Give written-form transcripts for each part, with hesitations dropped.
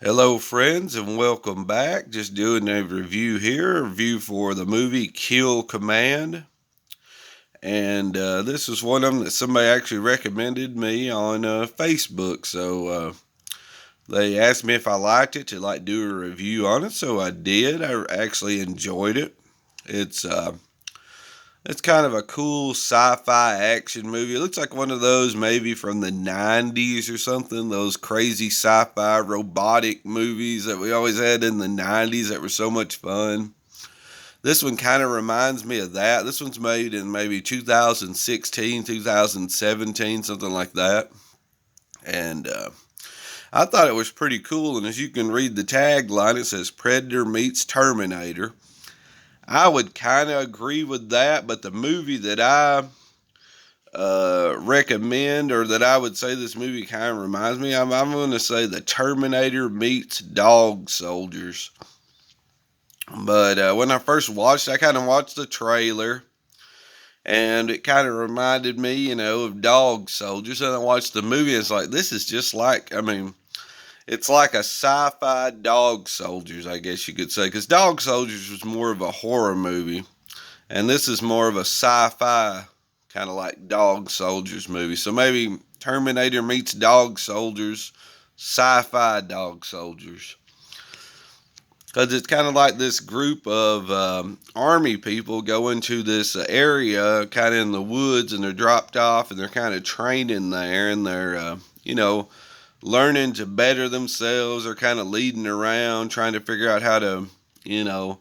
Hello, friends, and welcome back. Just doing a review here, a review for the movie Kill Command. And this is one of them that somebody actually recommended me on Facebook. So they asked me if I liked it to do a review on it. So I did. I actually enjoyed it. It's uh, it's kind of a cool sci-fi action movie. It looks like one of those maybe from the 90s or something. Those crazy sci-fi robotic movies that we always had in the 90s that were so much fun. This one kind of reminds me of that. This one's made in maybe 2016, 2017, something like that. And I thought it was pretty cool. And as you can read the tagline, it says Predator meets Terminator. I would kind of agree with that, but the movie that I recommend, or that I would say this movie kind of reminds me, I'm going to say the Terminator meets Dog Soldiers. But when I first watched, I kind of watched the trailer, and it kind of reminded me, of Dog Soldiers. And I watched the movie, and it's like, this is just like, it's like a sci-fi Dog Soldiers, I guess you could say, because Dog Soldiers was more of a horror movie, and this is more of a sci-fi kind of like Dog Soldiers movie. So maybe Terminator meets Dog Soldiers, sci-fi Dog Soldiers. Because it's kind of like this group of army people go into this area kind of in the woods, and they're dropped off, and they're kind of training there, and they're, learning to better themselves. They're kind of leading around, trying to figure out how to, you know,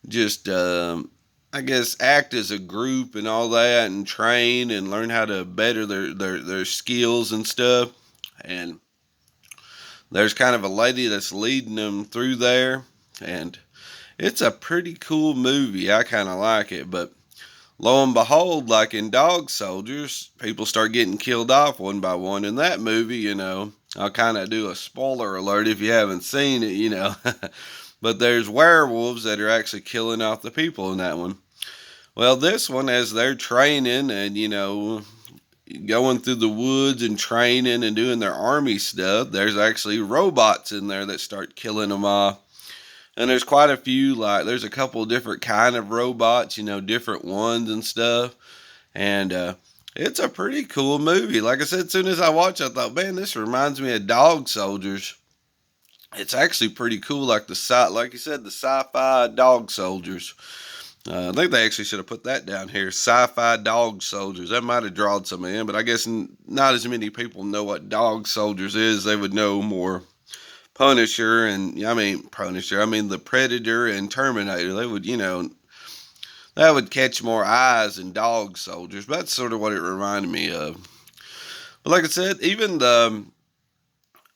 just I guess act as a group and all that, and train and learn how to better their skills and stuff. And there's kind of a lady that's leading them through there, and it's a pretty cool movie. I kind of like it, but lo and behold, like in Dog Soldiers, people start getting killed off one by one. In that movie, I'll kind of do a spoiler alert if you haven't seen it. But there's werewolves that are actually killing off the people in that one. Well, this one, as they're training and, going through the woods and training and doing their army stuff, there's actually robots in there that start killing them off. And there's quite a few, like, there's a couple different kind of robots, different ones and stuff. And it's a pretty cool movie. Like I said, as soon as I watched it, I thought, man, this reminds me of Dog Soldiers. It's actually pretty cool, like you said, the sci-fi Dog Soldiers. I think they actually should have put that down here. Sci-fi Dog Soldiers. That might have drawn some in, but I guess not as many people know what Dog Soldiers is. They would know more Punisher and Punisher. I mean the Predator and Terminator. They would, that would catch more eyes than Dog Soldiers. But that's sort of what it reminded me of. But like I said, even the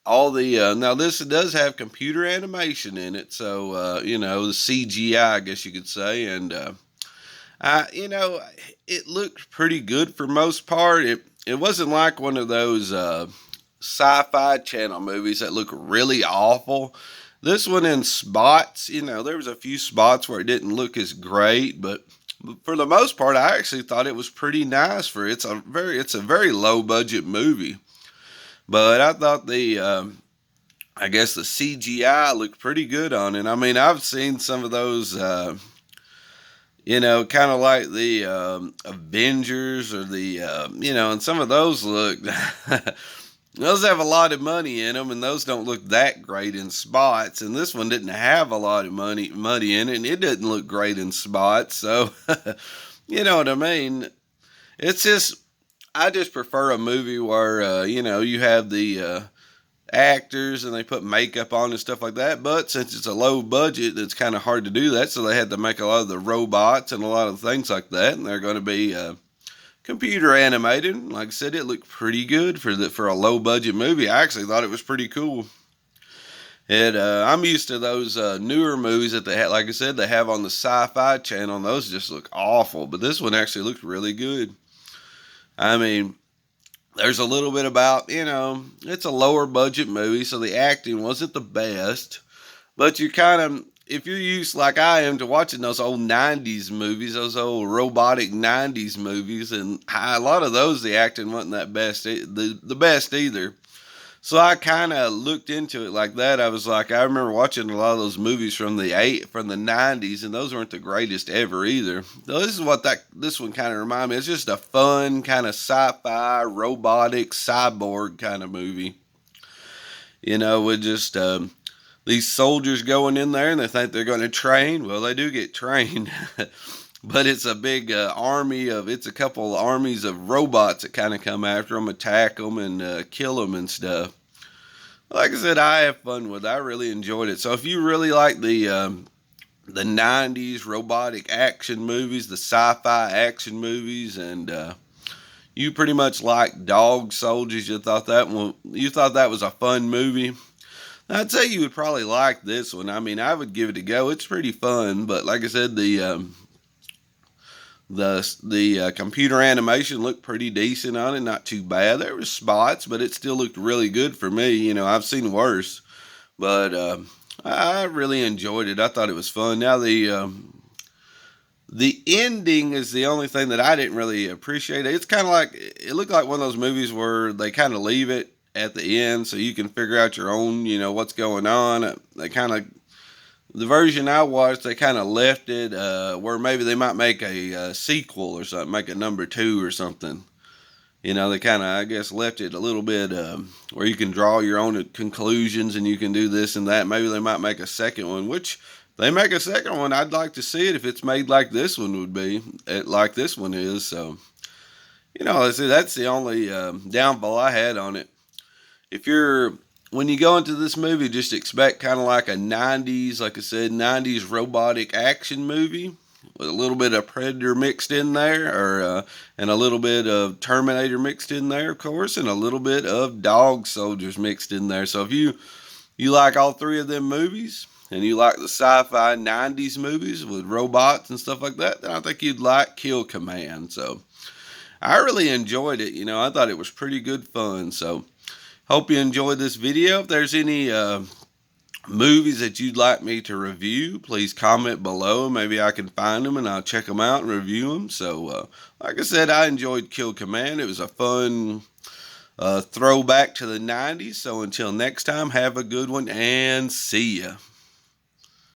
all the now this does have computer animation in it, so the CGI, I guess you could say, and I it looked pretty good for most part. It wasn't like one of those sci-fi channel movies that look really awful. This one in spots, there was a few spots where it didn't look as great, but for the most part, I actually thought it was pretty nice for it's a very low budget movie. But I thought I guess the CGI looked pretty good on it. I mean, I've seen some of those, kind of like the Avengers or and some of those look, those have a lot of money in them, and those don't look that great in spots. And this one didn't have a lot of money in it, and it didn't look great in spots. So, you know what I mean? It's just, I just prefer a movie where you have the actors and they put makeup on and stuff like that. But since it's a low budget, it's kind of hard to do that. So they had to make a lot of the robots and a lot of things like that, and they're going to be computer animated. Like I said, it looked pretty good for a low budget movie. I actually thought it was pretty cool. I'm used to those newer movies that they had, like I said, they have on the Sci-Fi channel, and those just look awful. But this one actually looked really good. I mean, there's a little bit about, it's a lower budget movie, so the acting wasn't the best. But you kind of, if you're used like I am to watching those old 90s movies, those old robotic 90s movies, and a lot of those, the acting wasn't that best, the best either. So I kind of looked into it like that. I was like, I remember watching a lot of those movies from the '90s, and those weren't the greatest ever either. So this is what this one kind of reminded me. It's just a fun kind of sci-fi, robotic, cyborg kind of movie. With just these soldiers going in there and they think they're going to train. Well, they do get trained, but it's a big it's a couple of armies of robots that kind of come after them, attack them, and kill them and stuff. Like I said, I have fun with it. I really enjoyed it. So if you really like the '90s robotic action movies, the sci-fi action movies, and you pretty much like Dog Soldiers, you thought that was a fun movie, I'd say you would probably like this one. I mean, I would give it a go. It's pretty fun, but like I said, the computer animation looked pretty decent on it, not too bad. There was spots, but it still looked really good for me. I've seen worse, but I really enjoyed it. I thought it was fun. Now the ending is the only thing that I didn't really appreciate. It's kind of like it looked like one of those movies where they kind of leave it at the end so you can figure out your own, what's going on. They kind of the version I watched, they kind of left it where maybe they might make a sequel or something, make a number two or something. They kind of, I guess, left it a little bit where you can draw your own conclusions and you can do this and that. Maybe they might make a second one, which they make a second one. I'd like to see it if it's made like this one would be, like this one is. So, that's the only downfall I had on it. When you go into this movie, just expect kind of like a '90s, like I said, '90s robotic action movie with a little bit of Predator mixed in there, and a little bit of Terminator mixed in there, of course, and a little bit of Dog Soldiers mixed in there. So if you like all three of them movies, and you like the sci-fi '90s movies with robots and stuff like that, then I think you'd like Kill Command. So I really enjoyed it. I thought it was pretty good fun. So hope you enjoyed this video. If there's any movies that you'd like me to review, please comment below. Maybe I can find them and I'll check them out and review them. So, like I said, I enjoyed Kill Command. It was a fun throwback to the '90s. So until next time, have a good one and see ya.